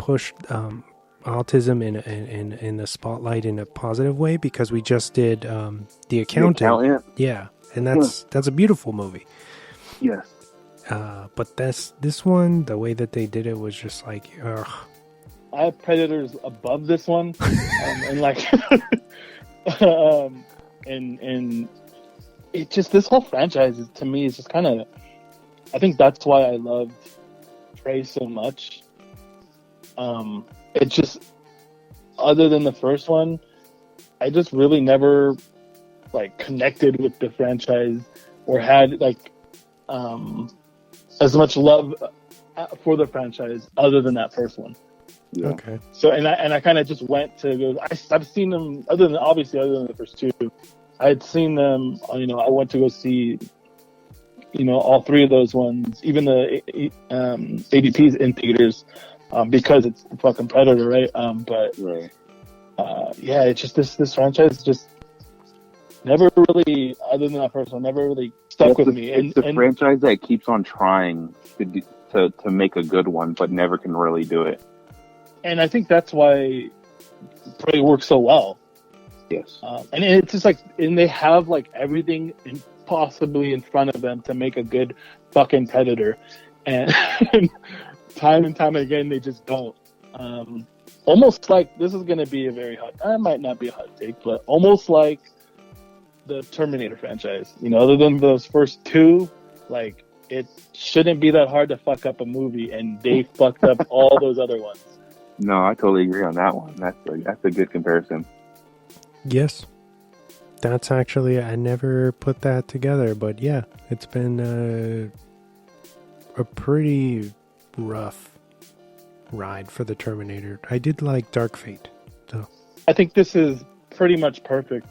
pushed autism in the spotlight in a positive way, because we just did The Accountant. The Accountant? Yeah, and that's a beautiful movie. Yes. But this one, the way that they did it was just like, ugh. I have Predators above this one, and like, and it just, this whole franchise to me is just kind of, I think that's why I loved Prey so much. It just, other than the first one, I just really never like connected with the franchise or had like as much love for the franchise other than that first one. Yeah. Okay. So and I kind of just went to go. I've seen them other than the first two. I had seen them. You know, I went to go see. You know, all three of those ones, even the ADPs in theaters, because it's the fucking Predator, right? But Right. yeah, it's just this franchise just never really, other than that first one, never really stuck with me. It's the franchise that keeps on trying to make a good one, but never can really do it. And I think that's why Prey works so well. Yes. And it's just like, and they have like everything possibly in front of them to make a good fucking Predator. And time and time again, they just don't. Almost like, this is going to be a very hot, it might not be a hot take, but almost like the Terminator franchise. You know, other than those first two, like, it shouldn't be that hard to fuck up a movie, and they fucked up all those other ones. No, I totally agree on that one. That's a good comparison. Yes. That's actually, I never put that together, but yeah, it's been a pretty rough ride for the Terminator. I did like Dark Fate, so. I think this is pretty much perfect.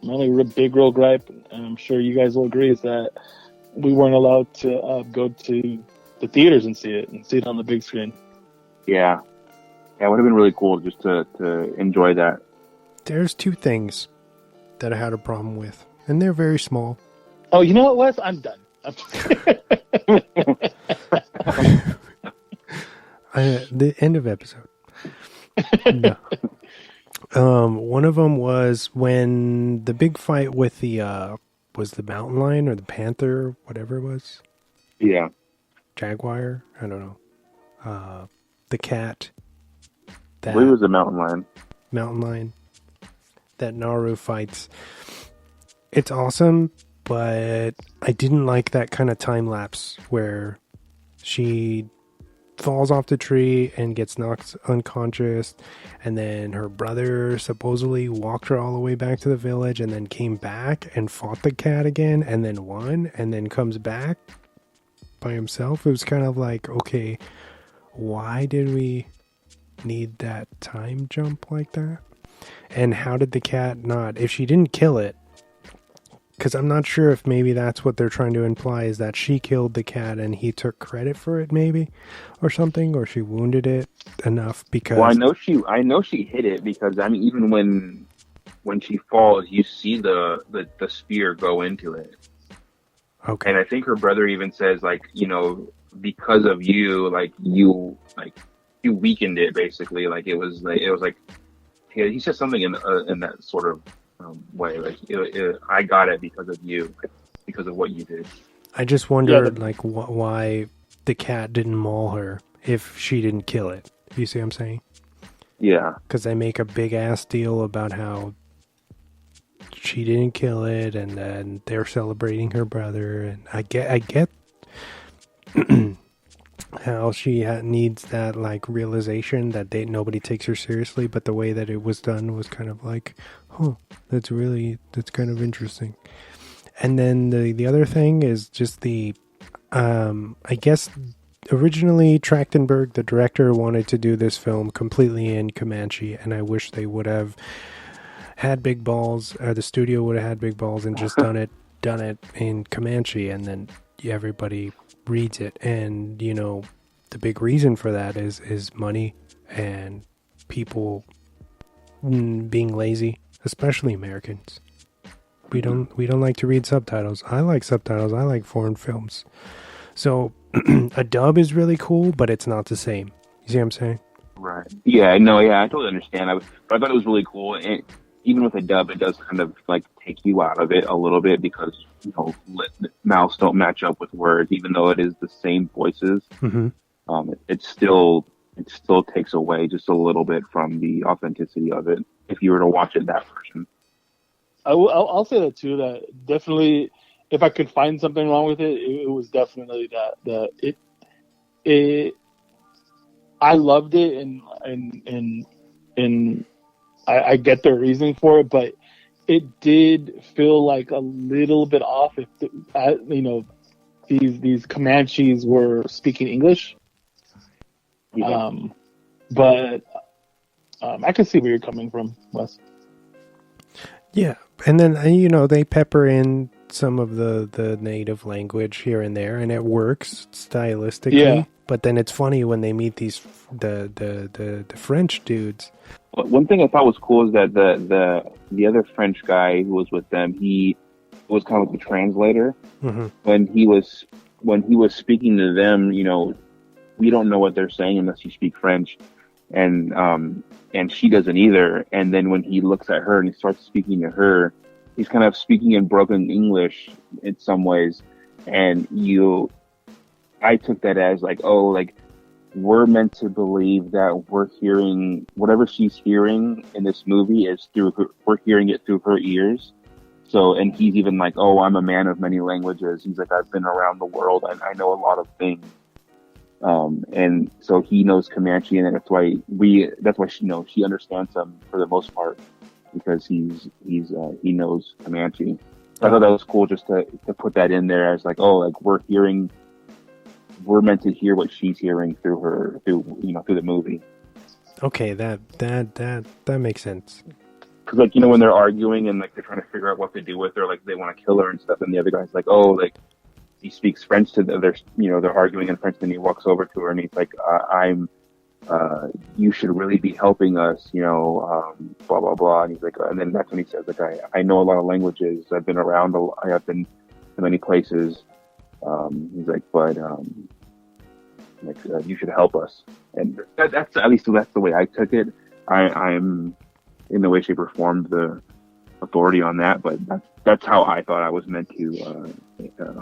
My only big real gripe, and I'm sure you guys will agree, is that we weren't allowed to go to the theaters and see it on the big screen. Yeah. Yeah, it would have been really cool just to enjoy that. There's two things that I had a problem with, and they're very small. Oh, you know what, Wes? I'm done. The end of episode. No. One of them was when the big fight with the was the mountain lion or the panther, whatever it was. Yeah. Jaguar? I don't know. The cat. I believe it was a mountain lion. Mountain lion. That Naru fights. It's awesome, but I didn't like that kind of time lapse where she falls off the tree and gets knocked unconscious, and then her brother supposedly walked her all the way back to the village and then came back and fought the cat again and then won and then comes back by himself. It was kind of like, okay, why did we need that time jump like that? And how did the cat not, if she didn't kill it, because I'm not sure if maybe that's what they're trying to imply, is that she killed the cat and he took credit for it, maybe, or something, or she wounded it enough because. Well, I know she hit it because I mean, even when she falls, you see the spear go into it. Okay. And I think her brother even says, like, you know, because of you, you weakened it basically. Like it was like he said something in that sort of way, like I got it because of you, because of what you did. I just wondered why the cat didn't maul her if she didn't kill it. You see what I'm saying? Yeah. Because they make a big ass deal about how she didn't kill it, and then they're celebrating her brother, and I get how she needs that like realization that nobody takes her seriously, but the way that it was done was kind of like, that's kind of interesting. And then the other thing is just I guess originally Trachtenberg, the director, wanted to do this film completely in Comanche, and I wish they would have had big balls, or the studio would have had big balls and just done it in Comanche, and then everybody reads it. And you know, the big reason for that is money and people being lazy, especially Americans. We don't like to read subtitles. I like subtitles. I like foreign films. So a dub is really cool, but it's not the same. You see what I'm saying? Right. Yeah. No. Yeah. I totally understand. But I thought it was really cool. And even with a dub, it does kind of like take you out of it a little bit because mouths don't match up with words, even though it is the same voices. Mm-hmm. It still takes away just a little bit from the authenticity of it if you were to watch it that version. I'll say that too. That definitely, if I could find something wrong with it, it was definitely that it. I loved it, and I get their reasoning for it, but it did feel like a little bit off if these Comanches were speaking English. Yeah. But I can see where you're coming from, Wes. Yeah, and then they pepper in some of the native language here and there, and it works stylistically. Yeah. But then it's funny when they meet the French dudes. One thing I thought was cool is that the other French guy who was with them, he was kind of like the translator. Mm-hmm. When he was speaking to them, we don't know what they're saying unless you speak French, and she doesn't either. And then when he looks at her and he starts speaking to her, he's kind of speaking in broken English in some ways, and I took that as like, oh, like we're meant to believe that we're hearing whatever she's hearing in this movie is through her, we're hearing it through her ears. So, and he's even like, oh, I'm a man of many languages. He's like, I've been around the world and I know a lot of things. And so he knows Comanche, and that's why she understands him for the most part because he knows Comanche. So I thought that was cool just to put that in there as like, oh, like we're meant to hear what she's hearing through the movie. Okay, that makes sense. Because like when they're arguing and like they're trying to figure out what to do with her, like they want to kill her and stuff, and the other guy's like, oh, like he speaks French to they're arguing in French, and he walks over to her and he's like, you should really be helping us, blah blah blah, and he's like, and then that's when he says like, I know a lot of languages, I've been around, I have been to many places. He's like, but you should help us, and that's at least that's the way I took it. I'm in no way, shape, or form the authority on that, but that's how I thought I was meant to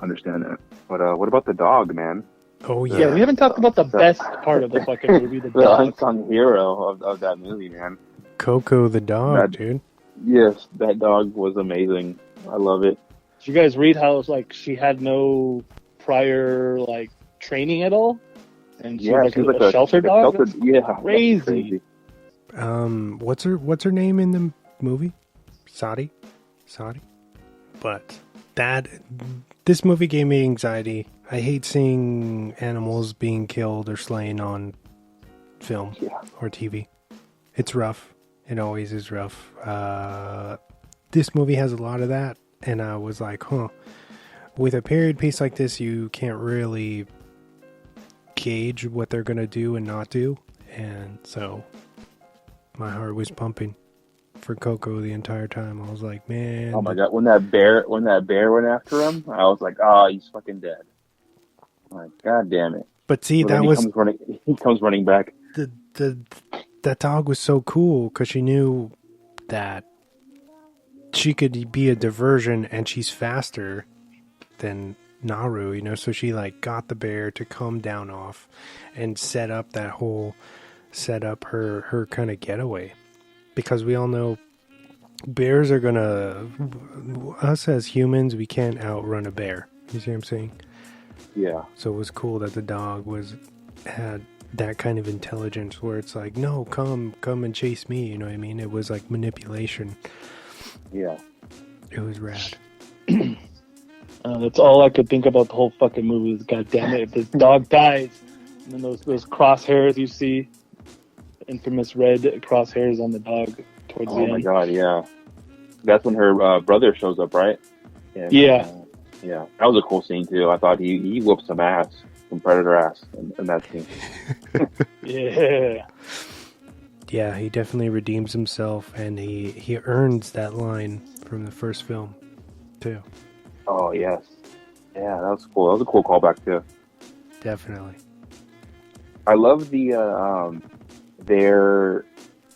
understand that. But what about the dog, man? Oh yeah, yeah, we haven't talked about the best part of the fucking movie, the the dog. unsung hero of that movie, man. Coco the dog, dude. Yes, that dog was amazing. I love it. Did you guys read how like she had no prior like training at all, and she was like a shelter dog? Crazy. What's her name in the movie? Sadi. But this movie gave me anxiety. I hate seeing animals being killed or slain on film or TV. It's rough. It always is rough. This movie has a lot of that, and I was like, with a period piece like this, you can't really gauge what they're going to do and not do. And so my heart was pumping for Coco the entire time. I was like, man. Oh my god, when that bear went after him, I was like, oh, he's fucking dead. I'm like, god damn it. But see, he comes running back. That dog was so cool because she knew that she could be a diversion and she's faster than Naru, so she like got the bear to come down off and set up her kind of getaway, because we all know bears are gonna, us as humans, we can't outrun a bear. You see what I'm saying? Yeah. So it was cool that the dog had that kind of intelligence where it's like, no, come and chase me, you know what I mean? It was like manipulation. Yeah. It was rad. That's all I could think about the whole fucking movie is, god damn it, if this dog dies, and then those crosshairs you see, the infamous red crosshairs on the dog towards the end. Oh my god, yeah. That's when her brother shows up, right? And, yeah. Yeah, that was a cool scene too. I thought he whooped some ass, some predator ass in that scene. Yeah. Yeah, he definitely redeems himself, and he earns that line from the first film, too. Oh, yes. Yeah, that was cool. That was a cool callback, too. Definitely. I love their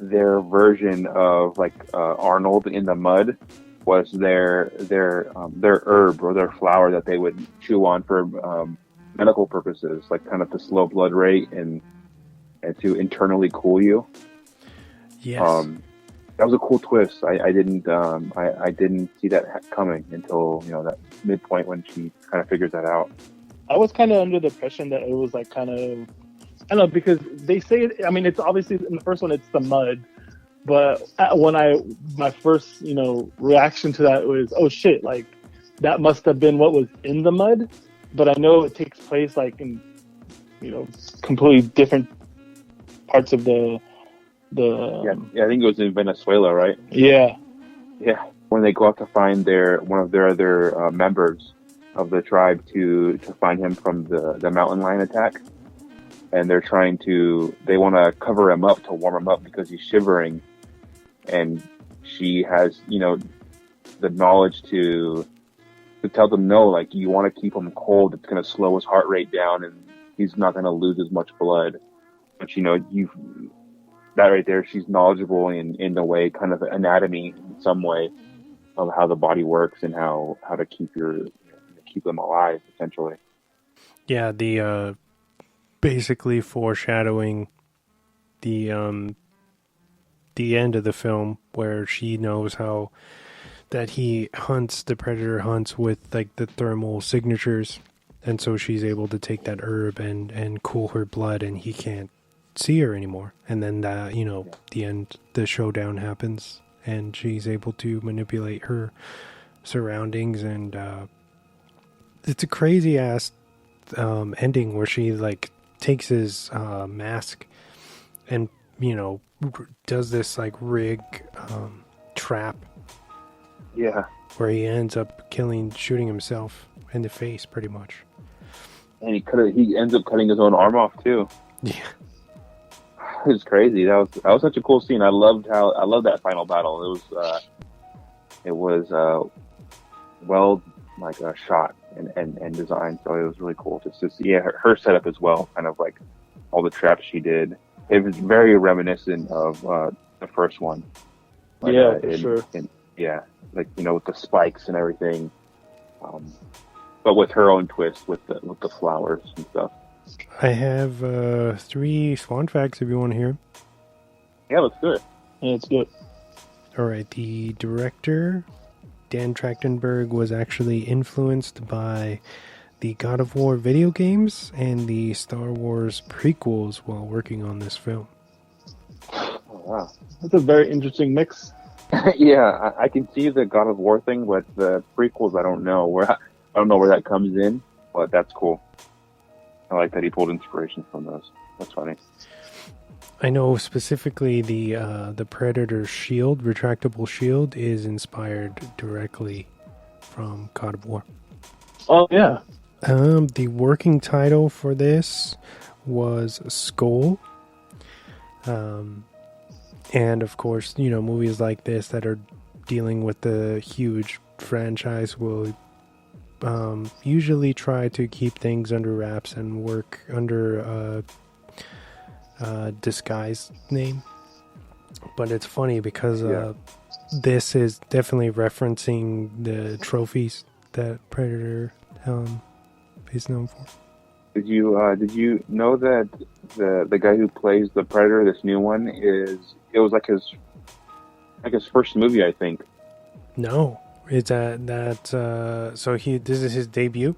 version of like Arnold in the mud was their herb or their flower that they would chew on for medical purposes, like kind of to slow blood rate and to internally cool you. Yes. That was a cool twist. I didn't see that coming until that midpoint when she kind of figures that out. I was kind of under the impression that it was like kind of, I don't know, because they say it. I mean, it's obviously in the first one it's the mud, but when my first reaction to that was, oh shit, like that must have been what was in the mud. But I know it takes place like in completely different parts of the. I think it was in Venezuela, right? Yeah. When they go out to find one of their other members of the tribe to find him from the mountain lion attack, and they want to cover him up to warm him up because he's shivering, and she has the knowledge to tell them no, like you want to keep him cold. It's going to slow his heart rate down, and he's not going to lose as much blood. But that right there, she's knowledgeable in a way, kind of anatomy in some way of how the body works and how to keep them alive, essentially. Yeah, the basically foreshadowing the end of the film where she knows how that the predator hunts with like the thermal signatures, and so she's able to take that herb and cool her blood, and he can't see her anymore. And then the showdown happens, and she's able to manipulate her surroundings, and it's a crazy ass ending where she like takes his mask and does this like rig trap where he ends up shooting himself in the face pretty much, and he ends up cutting his own arm off too. Yeah. It was crazy. That was such a cool scene. I loved that final battle. It was well like shot and designed. So it was really cool just to see her setup as well. Kind of like all the traps she did. It was very reminiscent of the first one. Like, for sure. Like with the spikes and everything, but with her own twist with the flowers and stuff. I have 3 Swan facts if you want to hear. Yeah, let's do it. Yeah, let's do it. All right, the director, Dan Trachtenberg, was actually influenced by the God of War video games and the Star Wars prequels while working on this film. Oh, wow. That's a very interesting mix. Yeah, I can see the God of War thing, but the prequels, I don't know where that comes in, but that's cool. I like that he pulled inspiration from those. That's funny. I know specifically the Predator shield, retractable shield, is inspired directly from God of War. Oh yeah. The working title for this was Skull. And of course, movies like this that are dealing with the huge franchise will usually try to keep things under wraps and work under a disguised name. But it's funny because this is definitely referencing the trophies that Predator is known for. Did you know that the guy who plays the Predator, this new one, it was like his first movie, I think. No. Is so this is his debut?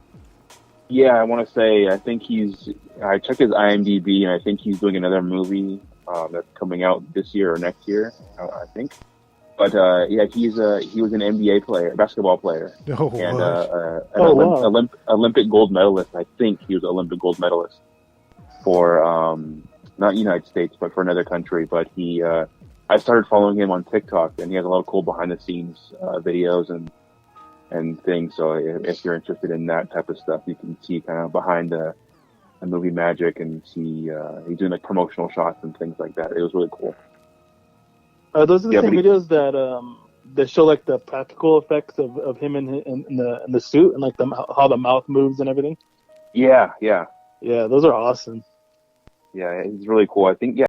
Yeah, I want to say, I checked his IMDb, and I think he's doing another movie that's coming out this year or next year, I think. But he was an NBA player, basketball player, Olympic gold medalist. I think he was an Olympic gold medalist for not United States, but for another country. But I started following him on TikTok, and he has a lot of cool behind the scenes videos and things. So if you're interested in that type of stuff, you can see kind of behind the movie magic and see he's doing like promotional shots and things like that. It was really cool. Those are the same videos that show like the practical effects of him in the suit and like how the mouth moves and everything. Yeah. Those are awesome. yeah, he's really cool. I think, yeah,